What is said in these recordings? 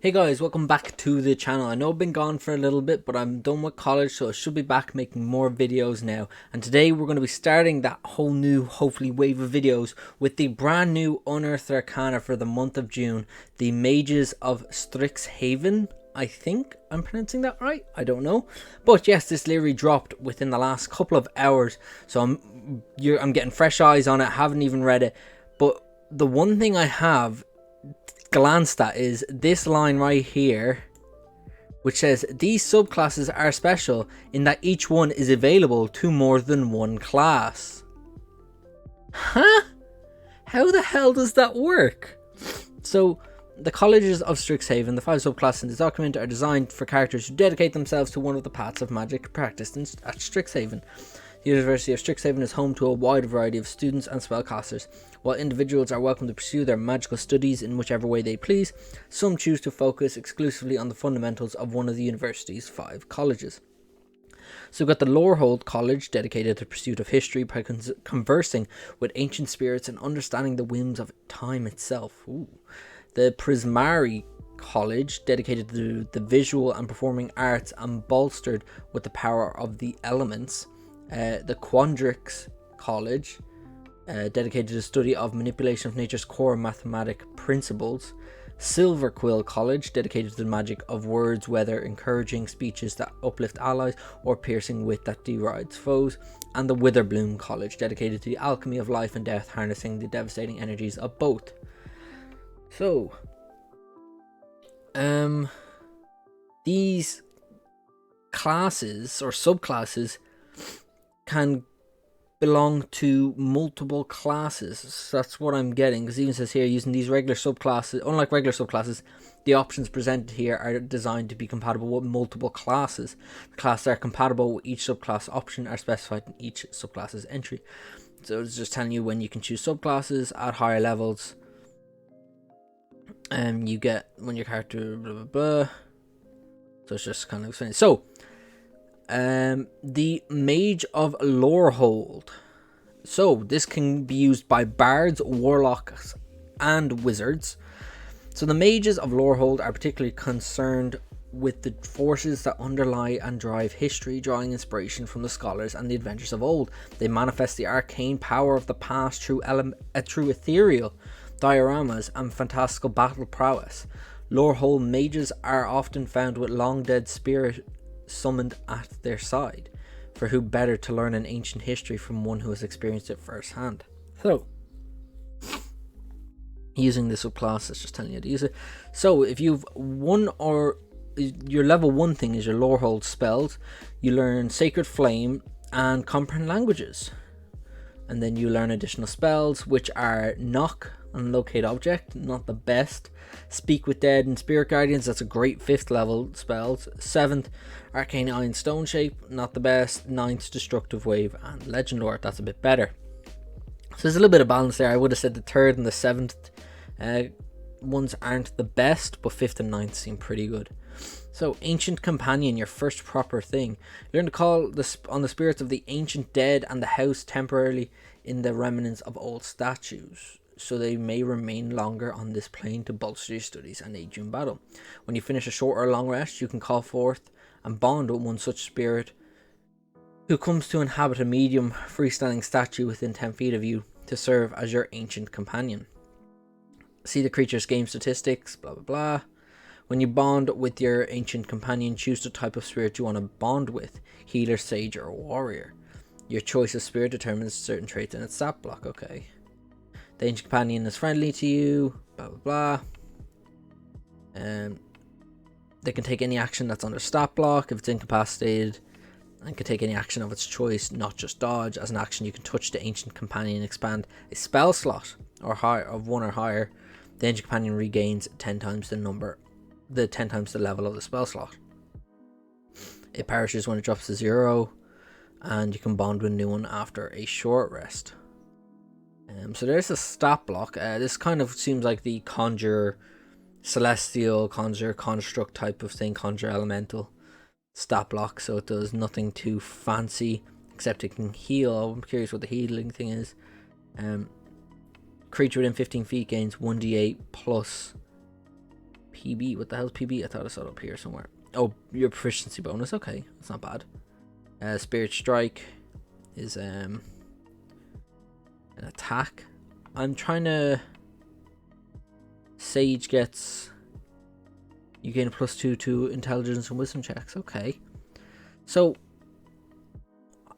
Hey guys, welcome back to the channel. I know I've been gone for a little bit, but I'm done with college, so I should be back making more videos now. And today we're going to be starting that whole new, hopefully, wave of videos with the brand new Unearthed Arcana for the month of June, the Mages of Strixhaven. I think I'm pronouncing that right. I don't know, but yes, this literally dropped within the last couple of hours, so I'm getting fresh eyes on it. Haven't even read it, but the one thing I have glanced at is this line right here, which says these subclasses are special in that each one is available to more than one class. Huh? How the hell does that work? So the colleges of Strixhaven, the 5 subclasses in this document, are designed for characters who dedicate themselves to one of the paths of magic practiced at Strixhaven. The University of Strixhaven is home to a wide variety of students and spellcasters. While individuals are welcome to pursue their magical studies in whichever way they please, some choose to focus exclusively on the fundamentals of one of the university's 5 colleges. So we've got the Lorehold College, dedicated to the pursuit of history by conversing with ancient spirits and understanding the whims of time itself. Ooh. The Prismari College, dedicated to the visual and performing arts and bolstered with the power of the elements. The Quandrix College, dedicated to the study of manipulation of nature's core mathematic principles. Silverquill College, dedicated to the magic of words, whether encouraging speeches that uplift allies or piercing wit that derides foes. And the Witherbloom College, dedicated to the alchemy of life and death, harnessing the devastating energies of both. So, these classes or subclasses can belong to multiple classes. So that's what I'm getting, because it even says here, using these regular subclasses, unlike regular subclasses, the options presented here are designed to be compatible with multiple classes. The classes that are compatible with each subclass option are specified in each subclass's entry. So it's just telling you when you can choose subclasses at higher levels. And you get when your character blah blah blah. So it's just kind of explaining. So the Mage of Lorehold. So this can be used by bards, warlocks, and wizards. So the Mages of Lorehold are particularly concerned with the forces that underlie and drive history, drawing inspiration from the scholars and the adventures of old. They manifest the arcane power of the past through ethereal dioramas and fantastical battle prowess. Lorehold mages are often found with long dead spirit summoned at their side, for who better to learn an ancient history from one who has experienced it firsthand. So, using this subclass is just telling you to use it. So, if you've one or your level 1 thing is your Lorehold spells, you learn Sacred Flame and Comprehend Languages. And then you learn additional spells, which are Knock and Locate Object, not the best. Speak with Dead and Spirit Guardians, that's a great 5th level spells. 7th, Arcane Eye and Stone Shape, not the best. 9th, Destructive Wave and Legend Lore, that's a bit better. So there's a little bit of balance there. I would have said the 3rd and the 7th ones aren't the best, but 5th and 9th seem pretty good. So, Ancient Companion, your first proper thing. Learn to call on the spirits of the ancient dead and the house temporarily in the remnants of old statues, so they may remain longer on this plane to bolster your studies and aid you in battle. When you finish a short or long rest, you can call forth and bond with one such spirit who comes to inhabit a medium freestanding statue within 10 feet of you to serve as your ancient companion. See the creature's game statistics, blah blah blah. When you bond with your ancient companion, choose the type of spirit you want to bond with, healer, sage, or warrior. Your choice of spirit determines certain traits in its stat block, okay. The ancient companion is friendly to you, blah blah blah. They can take any action that's under stat block if it's incapacitated, and can take any action of its choice, not just dodge. As an action, you can touch the ancient companion and expand a spell slot or higher of 1 or higher. The ancient companion regains 10 times the level of the spell slot. It perishes when it drops to 0, and you can bond with a new one after a short rest. So there's a stat block. This kind of seems like the Conjure Celestial, Conjure Construct type of thing, Conjure Elemental stat block, so it does nothing too fancy, except it can heal. I'm curious what the healing thing is. Creature within 15 feet gains 1d8 plus PB. What the hell's PB? I thought I saw it up here somewhere. Oh, your proficiency bonus. Okay, that's not bad. Spirit Strike is an attack. I'm trying to... Sage gets... You gain a +2 to intelligence and wisdom checks. Okay. So,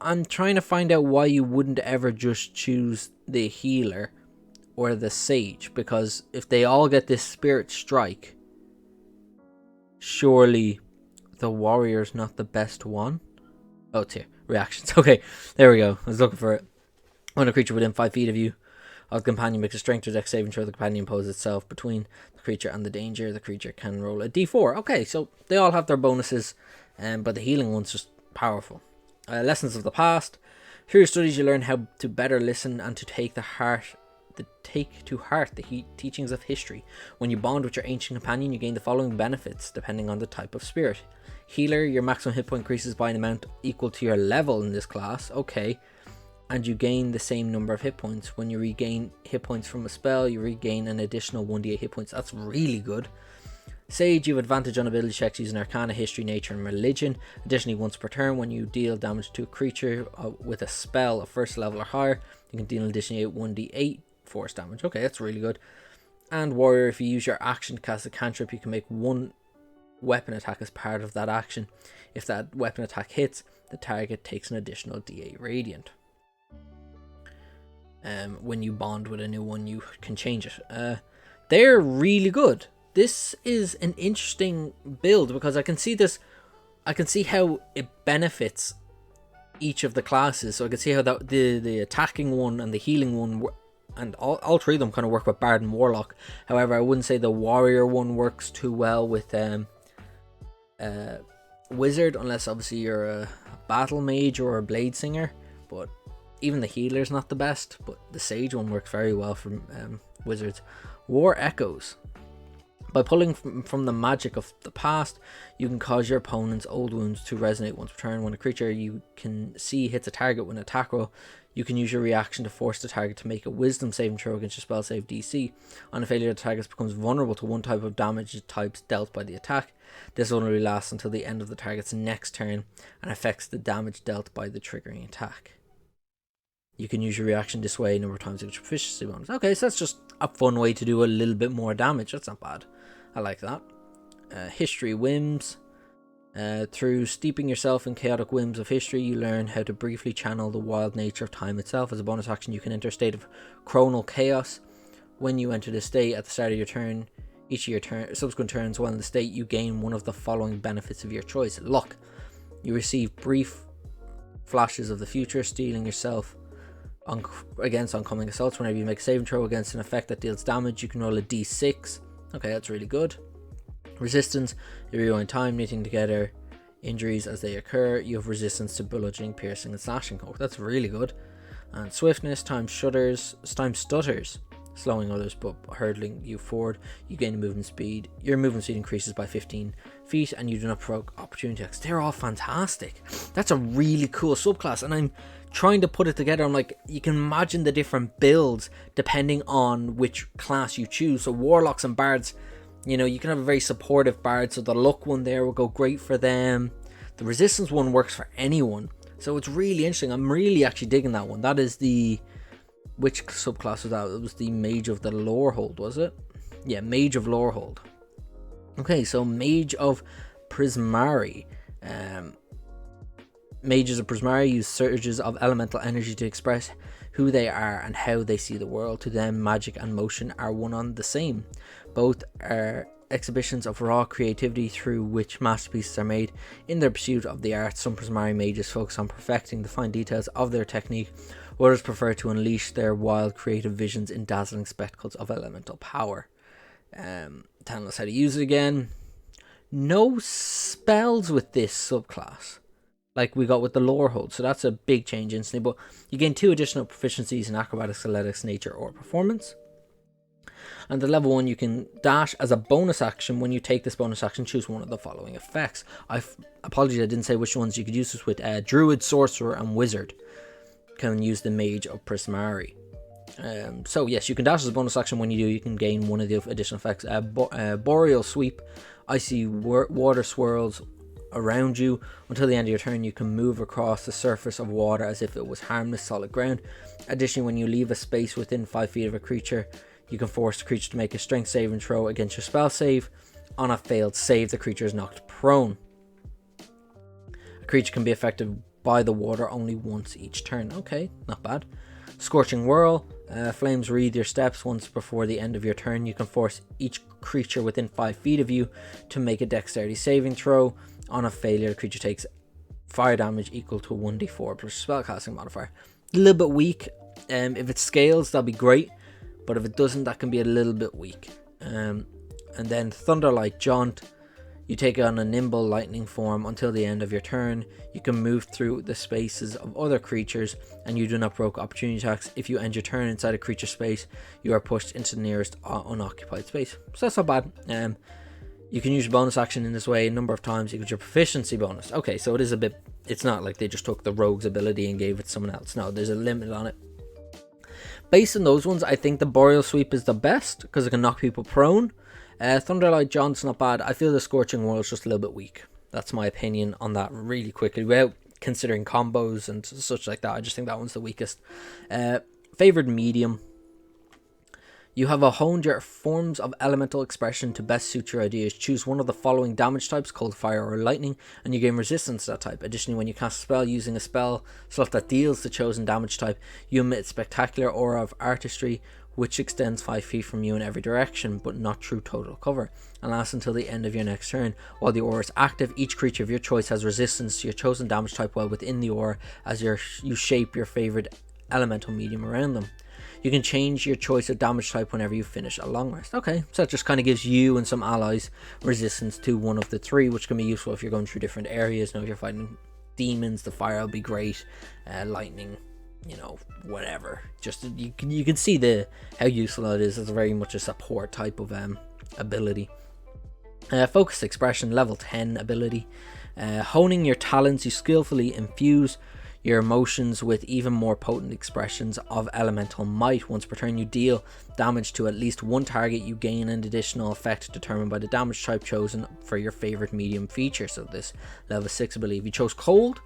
I'm trying to find out why you wouldn't ever just choose the healer or the sage. Because if they all get this Spirit Strike, surely the warrior's not the best one. Oh, it's here. Reactions. Okay, there we go. I was looking for it. When a creature within 5 feet of you, of the companion makes a strength or dex saving throw, the companion poses itself between the creature and the danger. The creature can roll a d4. Okay, so they all have their bonuses, but the healing one's just powerful. Lessons of the past. Through your studies, you learn how to better listen and to take to heart the teachings of history. When you bond with your ancient companion, you gain the following benefits depending on the type of spirit. Healer, your maximum hit point increases by an amount equal to your level in this class. Okay. And you gain the same number of hit points. When you regain hit points from a spell, you regain an additional 1d8 hit points. That's really good. Sage, you have advantage on ability checks using Arcana, History, Nature, and Religion. Additionally, once per turn, when you deal damage to a creature with a spell of first level or higher, you can deal an additional 1d8 force damage. Okay, that's really good. And Warrior, if you use your action to cast a cantrip, you can make one weapon attack as part of that action. If that weapon attack hits, the target takes an additional d8 radiant. When you bond with a new one, you can change it. They're really good. This is an interesting build because I can see how it benefits each of the classes. So I can see how the attacking one and the healing one, and all three of them kind of work with Bard and Warlock. However, I wouldn't say the Warrior one works too well with Wizard, unless obviously you're a Battle Mage or a Blade Singer. But even the healer's not the best, but the Sage one works very well for Wizards. War Echoes. By pulling from the magic of the past, you can cause your opponent's old wounds to resonate once per turn. When a creature you can see hits a target with an attack roll, you can use your reaction to force the target to make a wisdom saving throw against your spell save DC. On a failure, the target becomes vulnerable to one type of damage types dealt by the attack. This only lasts until the end of the target's next turn and affects the damage dealt by the triggering attack. You can use your reaction this way a number of times to get your proficiency bonus. Okay, so that's just a fun way to do a little bit more damage. That's not bad. I like that. History whims. Through steeping yourself in chaotic whims of history, you learn how to briefly channel the wild nature of time itself. As a bonus action, you can enter a state of chronal chaos. When you enter this state at the start of your turn, each of your subsequent turns while in the state, you gain one of the following benefits of your choice. Luck. You receive brief flashes of the future, stealing yourself against oncoming assaults. Whenever you make a saving throw against an effect that deals damage, you can roll a d6. Okay, that's really good. Resistance, you rewind time, knitting together injuries as they occur. You have resistance to bludgeoning, piercing, and slashing. Oh, that's really good. And swiftness, time stutters, slowing others but hurtling you forward. You gain movement speed. Your movement speed increases by 15 feet, and you do not provoke opportunity attacks. They're all fantastic. That's a really cool subclass, and I'm trying to put it together. I'm like, you can imagine the different builds depending on which class you choose. So Warlocks and Bards, you know, you can have a very supportive Bard, so the luck one there will go great for them. The resistance one works for anyone, so it's really interesting. I'm really actually digging that one. That is the... Which subclass was that? It was the Mage of the Lorehold, was it? Yeah, Mage of Lorehold. Okay, so Mage of Prismari. Mages of Prismari use surges of elemental energy to express who they are and how they see the world. To them, magic and motion are one and the same. Both are exhibitions of raw creativity through which masterpieces are made. In their pursuit of the art, some Prismari mages focus on perfecting the fine details of their technique. Others prefer to unleash their wild creative visions in dazzling spectacles of elemental power. Telling us how to use it again. No spells with this subclass, like we got with the Lorehold, so that's a big change instantly. But you gain 2 additional proficiencies in acrobatics, athletics, nature, or performance. And the level 1, you can dash as a bonus action. When you take this bonus action, choose one of the following effects. Apologies, I didn't say which ones you could use this with. Druid, Sorcerer, and Wizard can use the Mage of Prismari. So yes, you can dash as a bonus action. When you do, you can gain one of the additional effects. Boreal Sweep, icy water swirls around you. Until the end of your turn, you can move across the surface of water as if it was harmless solid ground. Additionally, when you leave a space within 5 feet of a creature, you can force the creature to make a strength saving throw against your spell save. On a failed save, the creature is knocked prone. A creature can be affected by the water only once each turn. Okay, not bad. Scorching Whirl, flames wreathe your steps. Once before the end of your turn, you can force each creature within 5 feet of you to make a dexterity saving throw. On a failure, the creature takes fire damage equal to 1d4 plus spellcasting modifier. A little bit weak. If it scales, that'll be great, but if it doesn't, that can be a little bit weak. And then Thunderlight Jaunt, you take on a nimble lightning form. Until the end of your turn, you can move through the spaces of other creatures, and you do not provoke opportunity attacks. If you end your turn inside a creature space, you are pushed into the nearest unoccupied space. So that's not bad. You can use your bonus action in this way a number of times. You get your proficiency bonus. Okay, so it is a bit, it's not like they just took the rogue's ability and gave it to someone else. No, there's a limit on it. Based on those ones, I think the Boreal Sweep is the best because it can knock people prone. Thunderlight Jaunt's not bad. I feel the Scorching Whirl is just a little bit weak. That's my opinion on that really quickly. Without considering combos and such like that, I just think that one's the weakest. Favored medium. You have honed your forms of elemental expression to best suit your ideas. Choose one of the following damage types, cold, fire, or lightning, and you gain resistance to that type. Additionally, when you cast a spell using a spell slot that deals the chosen damage type, you emit spectacular aura of artistry, which extends 5 feet from you in every direction, but not through total cover, and lasts until the end of your next turn. While the aura is active, each creature of your choice has resistance to your chosen damage type while within the aura, as you shape your favorite elemental medium around them. You can change your choice of damage type whenever you finish a long rest. Okay, so that just kind of gives you and some allies resistance to one of the three, which can be useful if you're going through different areas. Now, if you're fighting demons, the fire will be great. Lightning, you know, whatever. Just you can see how useful it is. It's very much a support type of ability. Focused expression, level 10 ability. Honing your talents, you skillfully infuse your emotions with even more potent expressions of elemental might. Once per turn, you deal damage to at least one target. You gain an additional effect determined by the damage type chosen for your favorite medium feature. So this level 6 ability. If you chose cold,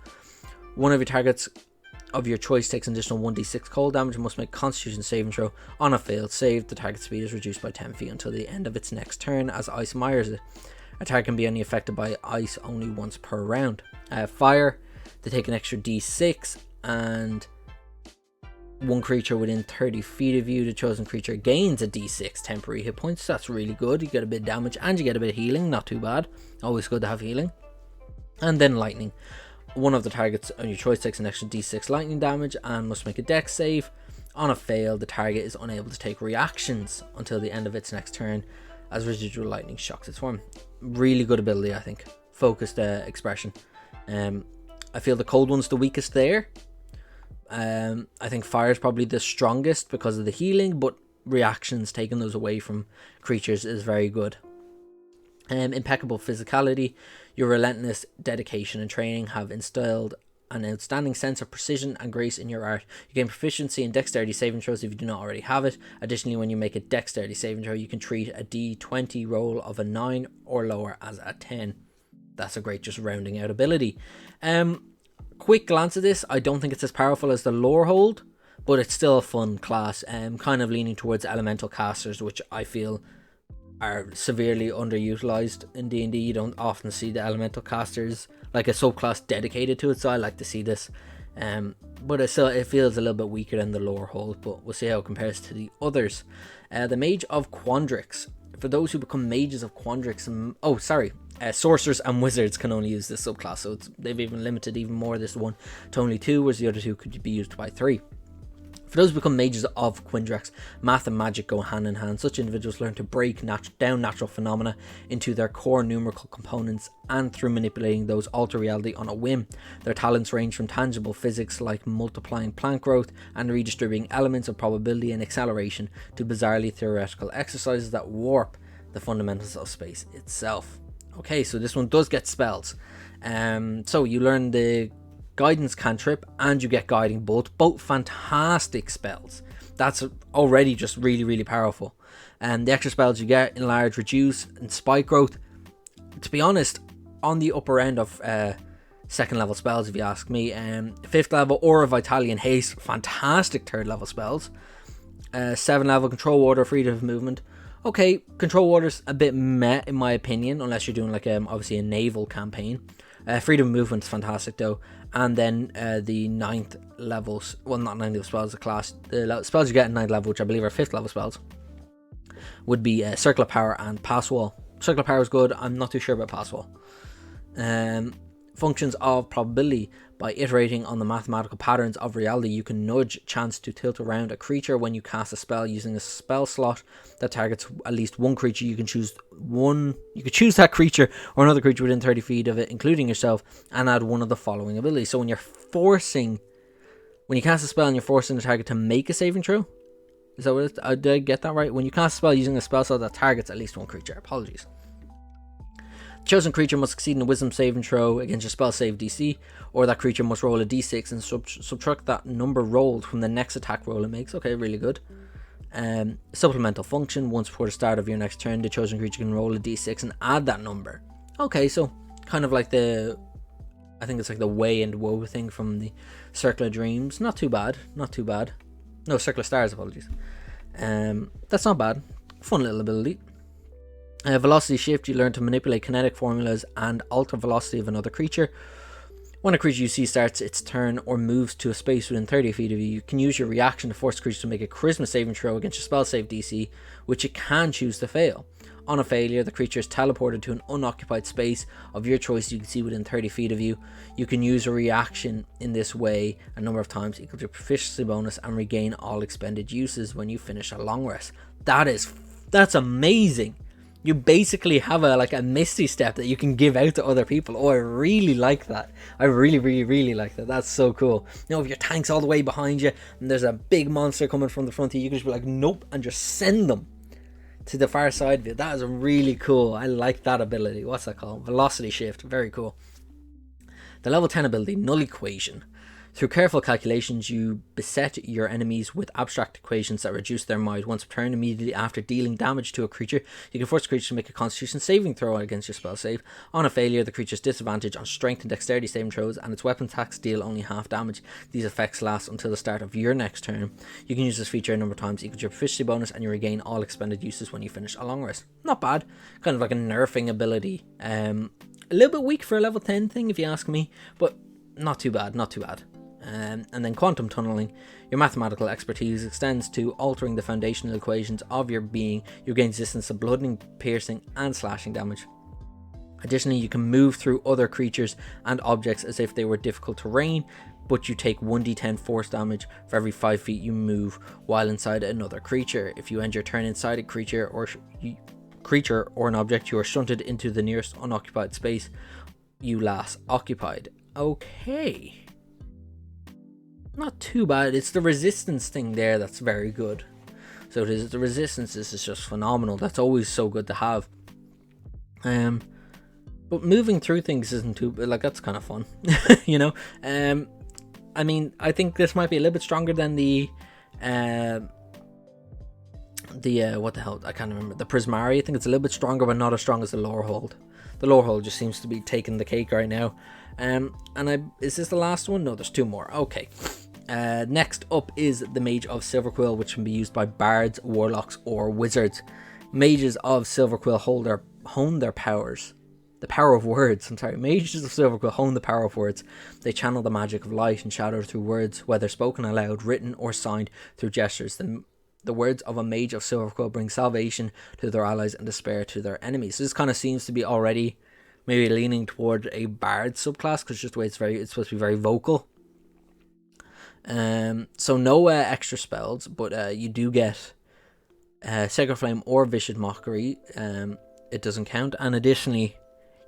one of your targets of your choice takes an additional 1d6 cold damage and must make a constitution saving throw. On a failed save, the target speed is reduced by 10 feet until the end of its next turn as ice mires it. A target can be only affected by ice only once per round. Fire, they take an extra d6, and one creature within 30 feet of you, the chosen creature, gains a d6 temporary hit points. That's really good. You get a bit of damage and you get a bit of healing. Not too bad. Always good to have healing. And then lightning. One of the targets on your choice takes an extra d6 lightning damage and must make a dex save. On a fail, the target is unable to take reactions until the end of its next turn as residual lightning shocks its form. Really good ability, I think. Focused expression. I feel the cold one's the weakest there. I think fire is probably the strongest because of the healing, but reactions, taking those away from creatures, is very good. Impeccable physicality. Your relentless dedication and training have instilled an outstanding sense of precision and grace in your art. You gain proficiency in dexterity saving throws if you do not already have it. Additionally, when you make a dexterity saving throw, you can treat a d20 roll of a 9 or lower as a 10. That's a great just rounding out ability. Quick glance at this, I don't think it's as powerful as the Lorehold, but it's still a fun class. Kind of leaning towards elemental casters, which I feel are severely underutilized in D&D. You don't often see the elemental casters like a subclass dedicated to it, so I like to see this. But it feels a little bit weaker than the Lorehold, but we'll see how it compares to the others. The Mage of Quandrix. For those who become Mages of Quandrix, sorcerers and wizards can only use this subclass, so they've even limited even more this one to only 2, whereas the other 2 could be used by 3. For those who become Mages of Quandrix, math and magic go hand in hand. Such individuals learn to break down natural phenomena into their core numerical components, and through manipulating those alter reality on a whim. Their talents range from tangible physics like multiplying plant growth and redistributing elements of probability and acceleration to bizarrely theoretical exercises that warp the fundamentals of space itself. Okay, so this one does get spells. So you learn the guidance cantrip and you get guiding bolt, both fantastic spells. That's already just really, really powerful. And the extra spells you get: Enlarge, Reduce, and Spike Growth. To be honest, on the upper end of second level spells, if you ask me. 5th level Aura, Vitality, and Haste, fantastic 3rd level spells. 7th level Control Water, Freedom of Movement. Okay, Control Water's a bit meh in my opinion, unless you're doing like obviously a naval campaign. Freedom of Movement is fantastic though. And then the 9th levels, well, not 9th level spells, the spells you get in 9th level, which I believe are 5th level spells, would be Circle of Power and Pass Wall. Circle of Power is good. I'm not too sure about Pass Wall. Functions of probability. By iterating on the mathematical patterns of reality, you can nudge chance to tilt around a creature when you cast a spell using a spell slot that targets at least one creature. You can choose that creature or another creature within 30 feet of it, including yourself, and add one of the following abilities. So when you cast a spell and you're forcing the target to make a saving throw, is that what did I get that right? When you cast a spell using a spell slot that targets at least one creature. Apologies. Chosen creature must succeed in a wisdom saving throw against your spell save DC, or that creature must roll a d6 and subtract that number rolled from the next attack roll it makes. Okay, really good. Supplemental function: once before the start of your next turn, the chosen creature can roll a d6 and add that number. Okay, so kind of like I think it's like the way and woe thing from the Circle of Dreams. Not too bad. No, Circle of Stars, apologies. That's not bad. Fun little ability. Velocity Shift: you learn to manipulate kinetic formulas and alter velocity of another creature. When a creature you see starts its turn or moves to a space within 30 feet of you, you can use your reaction to force the creature to make a charisma saving throw against your spell save DC, which it can choose to fail. On a failure, the creature is teleported to an unoccupied space of your choice you can see within 30 feet of you. You can use a reaction in this way a number of times equal to your proficiency bonus and regain all expended uses when you finish a long rest. That's amazing. You basically have a Misty Step that you can give out to other people. Oh, I really like that. I really, really, really like that. That's so cool. You know, if your tank's all the way behind you and there's a big monster coming from the front of you, you can just be like, nope, and just send them to the far side of you. That is really cool. I like that ability. What's that called? Velocity Shift. Very cool. The level 10 ability, Null Equation. Through careful calculations, you beset your enemies with abstract equations that reduce their might. Once per turn, immediately after dealing damage to a creature, you can force the creature to make a Constitution saving throw against your spell save. On a failure, the creature's disadvantage on strength and dexterity saving throws and its weapon attacks deal only half damage. These effects last until the start of your next turn. You can use this feature a number of times equal to your proficiency bonus, and you regain all expended uses when you finish a long rest. Not bad. Kind of like a nerfing ability. A little bit weak for a level 10 thing, if you ask me, but not too bad. And then Quantum Tunneling. Your mathematical expertise extends to altering the foundational equations of your being. You gain resistance to bludgeoning, piercing, and slashing damage. Additionally, you can move through other creatures and objects as if they were difficult terrain, but you take 1d10 force damage for every 5 feet you move while inside another creature. If you end your turn inside a creature or an object, you are shunted into the nearest unoccupied space you last occupied. Okay. Not too bad. It's the resistance thing there that's very good. So the resistance is just phenomenal. That's always so good to have. But moving through things isn't too, that's kind of fun. You know. I mean, I think this might be a little bit stronger than the what the hell, I can't remember, the Prismari. I think it's a little bit stronger, but not as strong as the Lorehold. The Lorehold just seems to be taking the cake right now. Is this the last one? No, there's 2 more. Okay. Next up is the Mage of Silverquill, which can be used by bards, warlocks, or wizards. Mages of Silverquill hone their powers. The power of words. Mages of Silverquill hone the power of words. They channel the magic of light and shadow through words, whether spoken aloud, written, or signed through gestures. The words of a Mage of Silverquill bring salvation to their allies and despair to their enemies. So this kind of seems to be already maybe leaning toward a bard subclass, because just the way it's supposed to be very vocal. So no extra spells, but you do get Sacred Flame or Vicious Mockery. It doesn't count, and additionally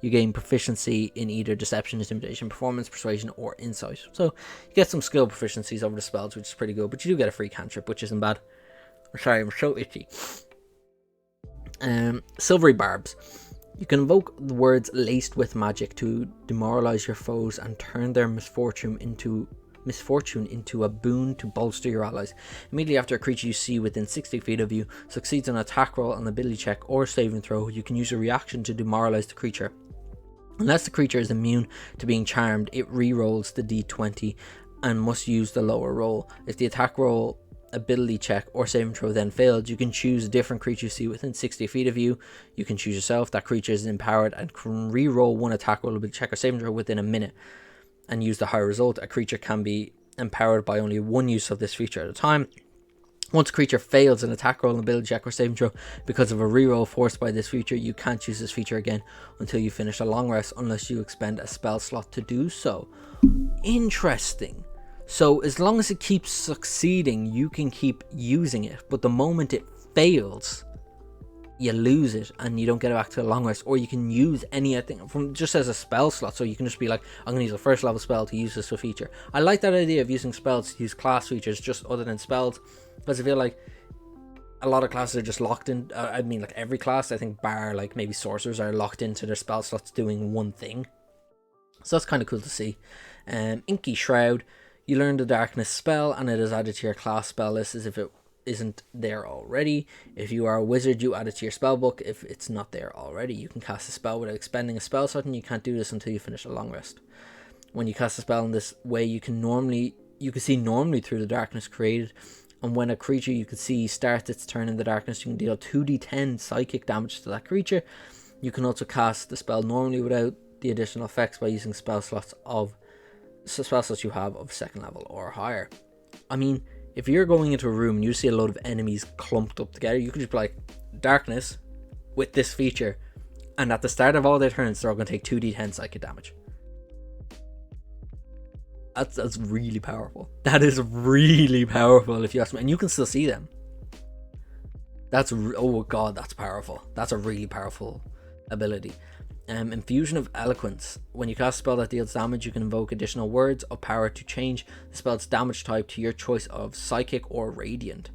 you gain proficiency in either Deception, Intimidation, Performance, Persuasion, or Insight. So you get some skill proficiencies over the spells, which is pretty good, but you do get a free cantrip, which isn't bad. Sorry, I'm so itchy. Silvery Barbs. You can invoke the words laced with magic to demoralize your foes and turn their misfortune into misfortune into a boon to bolster your allies. Immediately after a creature you see within 60 feet of you succeeds an attack roll, an ability check, or saving throw, you can use a reaction to demoralize the creature. Unless the creature is immune to being charmed, it re-rolls the d20 and must use the lower roll. If the attack roll, ability check, or saving throw then failed, you can choose a different creature you see within 60 feet of you. You can choose yourself. That creature is empowered and can re-roll one attack roll, ability check, or saving throw within a minute and use the higher result. A creature can be empowered by only one use of this feature at a time. Once a creature fails an attack roll, an ability check, or saving throw because of a reroll forced by this feature, you can't use this feature again until you finish a long rest unless you expend a spell slot to do so. Interesting. So as long as it keeps succeeding, you can keep using it, but the moment it fails, you lose it and you don't get it back to the long rest. Or you can use anything from just as a spell slot, so you can just be like, I'm going to use a first level spell to use this feature. I like that idea of using spells to use class features just other than spells, because I feel like a lot of classes are just locked in. I mean, like every class, I think bar like maybe sorcerers, are locked into their spell slots doing one thing. So that's kind of cool to see. Inky Shroud. You learn the Darkness spell and it is added to your class spell list as if it isn't there already. If you are a wizard, you add it to your spell book. If it's not there already, you can cast a spell without expending a spell slot, and you can't do this until you finish a long rest. When you cast a spell in this way, you can see normally through the darkness created, and when a creature you can see starts its turn in the darkness, you can deal 2d10 psychic damage to that creature. You can also cast the spell normally without the additional effects by using spell slots you have of second level or higher. I mean, if you're going into a room and you see a load of enemies clumped up together, you could just be like, darkness with this feature, and at the start of all their turns they're all going to take 2d10 psychic damage. That's really powerful. That is really powerful if you ask me, and you can still see them. Oh god, that's powerful. That's a really powerful ability. Infusion of Eloquence. When you cast a spell that deals damage, you can invoke additional words of power to change the spell's damage type to your choice of Psychic or Radiant.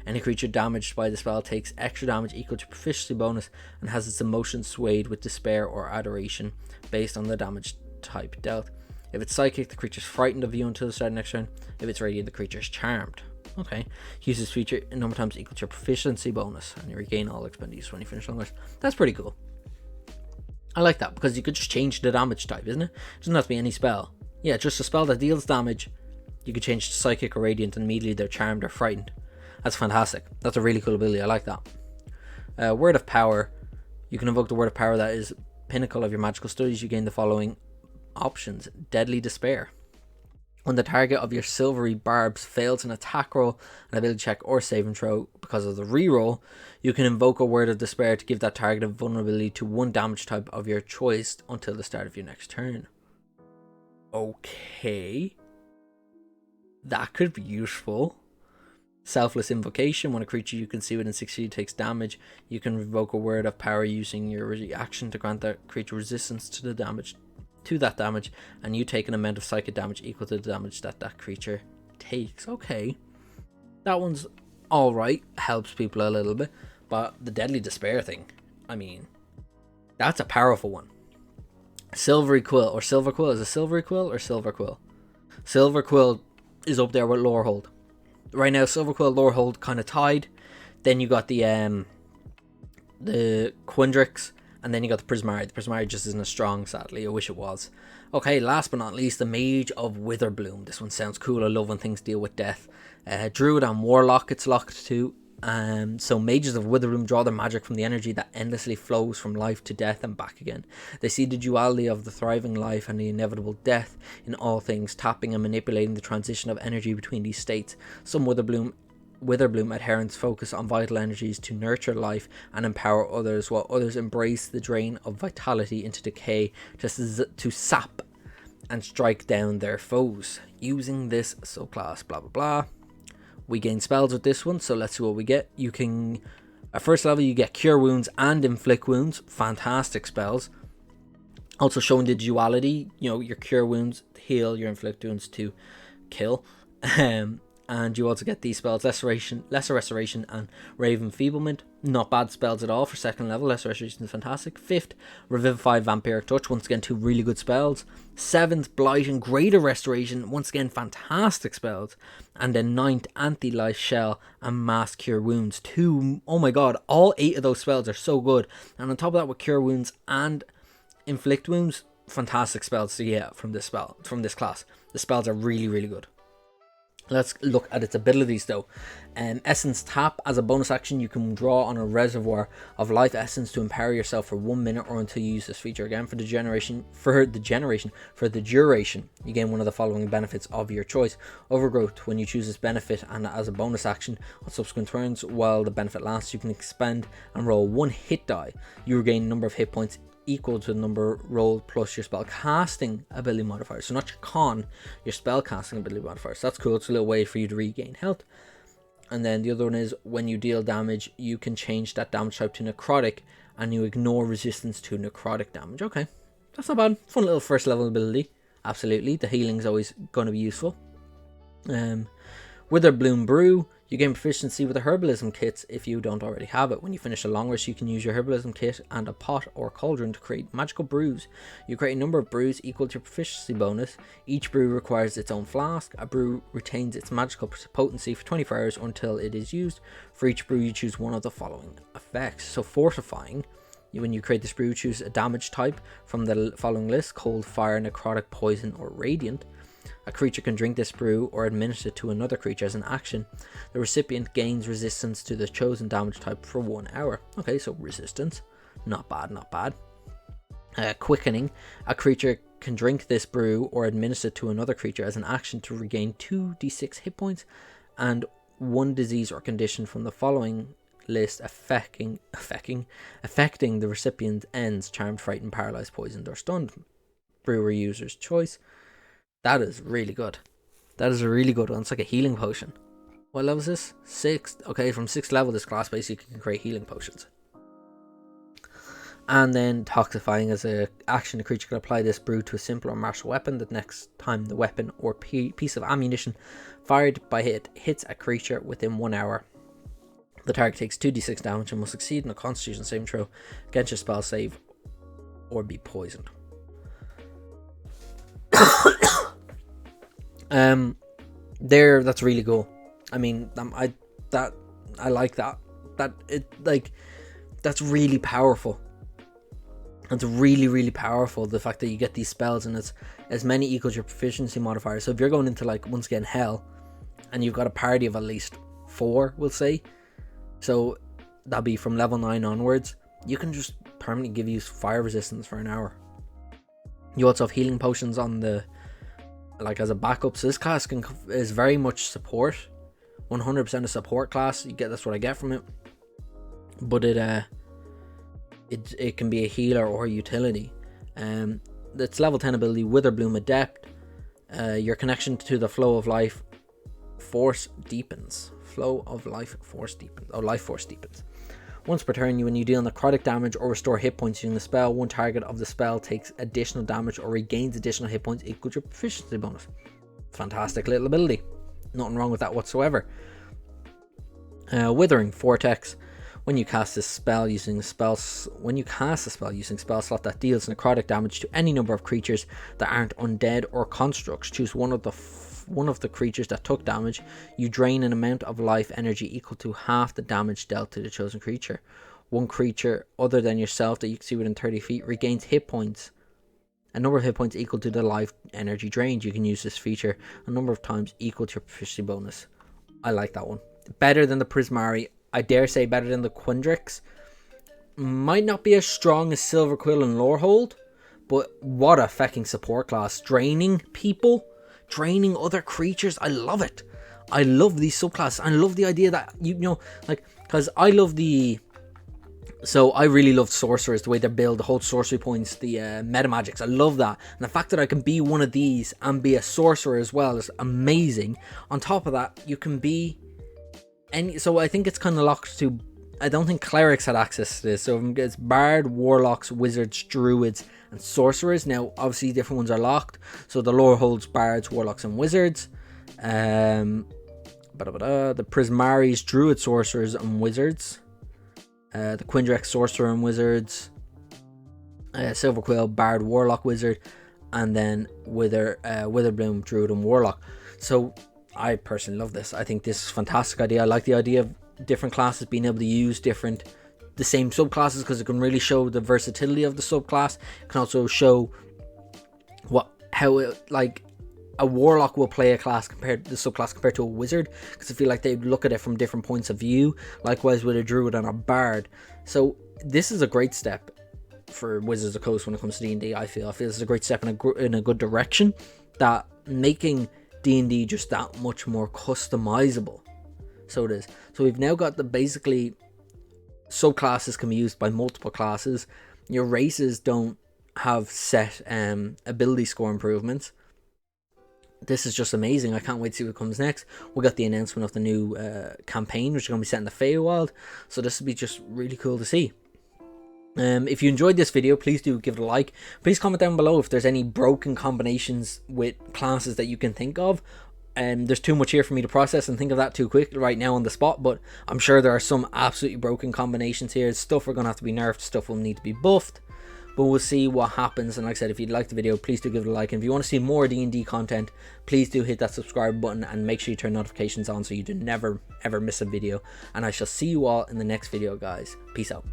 Any creature damaged by the spell takes extra damage equal to proficiency bonus and has its emotions swayed with despair or adoration based on the damage type dealt. If it's Psychic, the creature is frightened of you until the start of next turn. If it's Radiant, the creature is charmed. Okay. Use this feature a number of times equal to your proficiency bonus, and you regain all expended use when you finish long rest. That's pretty cool. I like that, because you could just change the damage type, isn't it? It doesn't have to be any spell. Yeah, just a spell that deals damage, you could change to Psychic or Radiant, and immediately they're charmed or frightened. That's fantastic. That's a really cool ability. I like that. Word of Power. You can invoke the Word of Power that is pinnacle of your magical studies. You gain the following options. Deadly Despair. When the target of your silvery barbs fails an attack roll, an ability check, or saving throw because of the reroll, you can invoke a Word of Despair to give that target a vulnerability to one damage type of your choice until the start of your next turn. Okay. That could be useful. Selfless Invocation. When a creature you can see within 60 feet takes damage, you can invoke a Word of Power using your reaction to grant that creature resistance to that damage, and you take an amount of psychic damage equal to the damage that creature takes. Okay, that one's alright, helps people a little bit, but the Deadly Despair thing, I mean, that's a powerful one. Silvery Quill, or Silver Quill. Is it Silvery Quill or Silver Quill? Silver Quill is up there with Lorehold. Right now, Silver Quill, Lorehold kind of tied. Then you got the Quindrix, and then you got the Prismari. The Prismari just isn't as strong, sadly. I wish it was. Okay, last but not least, the Mage of Witherbloom. This one sounds cool. I love when things deal with death. Druid and Warlock it's locked to. So Mages of Witherbloom draw their magic from the energy that endlessly flows from life to death and back again. They see the duality of the thriving life and the inevitable death in all things, tapping and manipulating the transition of energy between these states. Some Witherbloom adherents focus on vital energies to nurture life and empower others, while others embrace the drain of vitality into decay just to sap and strike down their foes. Using this subclass, blah blah blah. We gain spells with this one, so let's see what we get. You can, at first level, you get Cure Wounds and Inflict Wounds. Fantastic spells. Also showing the duality, your Cure Wounds heal, your Inflict Wounds to kill. And you also get these spells, Lesser Restoration and Rave Enfeeblement. Not bad spells at all for second level. Lesser Restoration is fantastic. 5th, Revivify, Vampiric Touch. Once again, 2 really good spells. 7th, Blight and Greater Restoration. Once again, fantastic spells. And then 9th, Anti-Life Shell and Mass Cure Wounds. 2, oh my god, all 8 of those spells are so good. And on top of that, with Cure Wounds and Inflict Wounds, fantastic spells to get from this class. The spells are really, really good. Let's look at its abilities though. Essence Tap. As a bonus action, you can draw on a reservoir of life essence to empower yourself for 1 minute or until you use this feature again. For the duration, you gain one of the following benefits of your choice. Overgrowth. When you choose this benefit and as a bonus action on subsequent turns while the benefit lasts, you can expend and roll 1 hit die. You regain a number of hit points equal to the number rolled plus your spell casting ability modifier. So not your con, your spell casting ability modifier. So that's cool. It's a little way for you to regain health. And then the other one is when you deal damage, you can change that damage type to necrotic and you ignore resistance to necrotic damage. Okay, that's not bad. Fun little first level ability. Absolutely. The healing's always going to be useful. Witherbloom Brew. You gain proficiency with the herbalism kits if you don't already have it. When you finish a long rest, you can use your herbalism kit and a pot or cauldron to create magical brews. You create a number of brews equal to your proficiency bonus. Each brew requires its own flask. A brew retains its magical potency for 24 hours until it is used. For each brew, you choose one of the following effects. So fortifying. When you create this brew, choose a damage type from the following list: cold, fire, necrotic, poison, or radiant. A creature can drink this brew or administer it to another creature as an action. The recipient gains resistance to the chosen damage type for 1 hour. Okay, so resistance. Not bad, not bad. Quickening. A creature can drink this brew or administer it to another creature as an action to regain 2d6 hit points and 1 disease or condition from the following list affecting the recipient ends: charmed, frightened, paralyzed, poisoned, or stunned. Brewer user's choice. That is really good. That is a really good one. It's like a healing potion. What level is this? 6th. Okay, from 6th level, this class basically can create healing potions. And then Toxifying. As an action, the creature can apply this brew to a simple or martial weapon. The next time the weapon or piece of ammunition fired by it hits a creature within 1 hour, the target takes 2d6 damage and must succeed in a Constitution saving throw against your spell save or be poisoned. That's really cool. I mean, I like that. That's really powerful. It's really, really powerful, the fact that you get these spells and it's as many equals your proficiency modifier. So if you're going into, like, once again, hell, and you've got a party of at least 4, we'll say, so that'll be from level 9 onwards, you can just permanently give you fire resistance for an hour. You also have healing potions on the, like, as a backup. So this class is very much support, 100% a support class. That's what I get from it. But it can be a healer or a utility. Its level 10 ability, Witherbloom Adept. Your connection to the flow of life force deepens. Life force deepens. Once per turn, when you deal necrotic damage or restore hit points using the spell, one target of the spell takes additional damage or regains additional hit points equal to your proficiency bonus. Fantastic little ability. Nothing wrong with that whatsoever. Withering Vortex. When you cast a spell using spell slot that deals necrotic damage to any number of creatures that aren't undead or constructs, choose one of the creatures that took damage. You drain an amount of life energy equal to half the damage dealt to the chosen creature. One creature other than yourself that you can see within 30 feet regains hit points. A number of hit points equal to the life energy drained. You can use this feature a number of times equal to your proficiency bonus. I like that one. Better than the Prismari. I dare say better than the Quindrix. Might not be as strong as Silverquill and Lorehold, but what a fucking support class. Draining people, draining other creatures. I love it. I love these subclasses. I love the idea that, because I love I really love sorcerers, the way they're built, the whole sorcery points, the meta magics. I love that. And the fact that I can be one of these and be a sorcerer as well is amazing. On top of that, you can be so I think it's kind of locked to, I don't think clerics had access to this, so it's bard, warlocks, wizards, druids, and sorcerers. Now obviously different ones are locked, so the lore holds bards, warlocks, and wizards. the Prismaris, Druid Sorcerers and Wizards, the Quindrex Sorcerer and Wizards, Silverquill Bard Warlock Wizard, and then Witherbloom Druid and Warlock. So I personally love this. I think this is a fantastic idea. I like the idea of different classes being able to use the same subclasses, because it can really show the versatility of the subclass. It can also show how a warlock will play a class compared to the subclass compared to a wizard, because I feel like they look at it from different points of view. Likewise with a druid and a bard. So this is a great step for Wizards of the Coast when it comes to D&D. I feel this is a great step in a good direction, that making D&D just that much more customizable. So it is. So we've now got the basically subclasses can be used by multiple classes. Your races don't have set ability score improvements. This is just amazing. I can't wait to see what comes next. We got the announcement of the new campaign, which is going to be set in the Feywild. So this will be just really cool to see. If you enjoyed this video, please do give it a like. Please comment down below if there's any broken combinations with classes that you can think of. There's too much here for me to process and think of that too quick right now on the spot, but I'm sure there are some absolutely broken combinations here. Stuff we're going to have to be nerfed, stuff will need to be buffed, but we'll see what happens. And like I said, if you'd like the video, please do give it a like. And if you want to see more D&D content, please do hit that subscribe button and make sure you turn notifications on so you do never ever miss a video. And I shall see you all in the next video, guys. Peace out.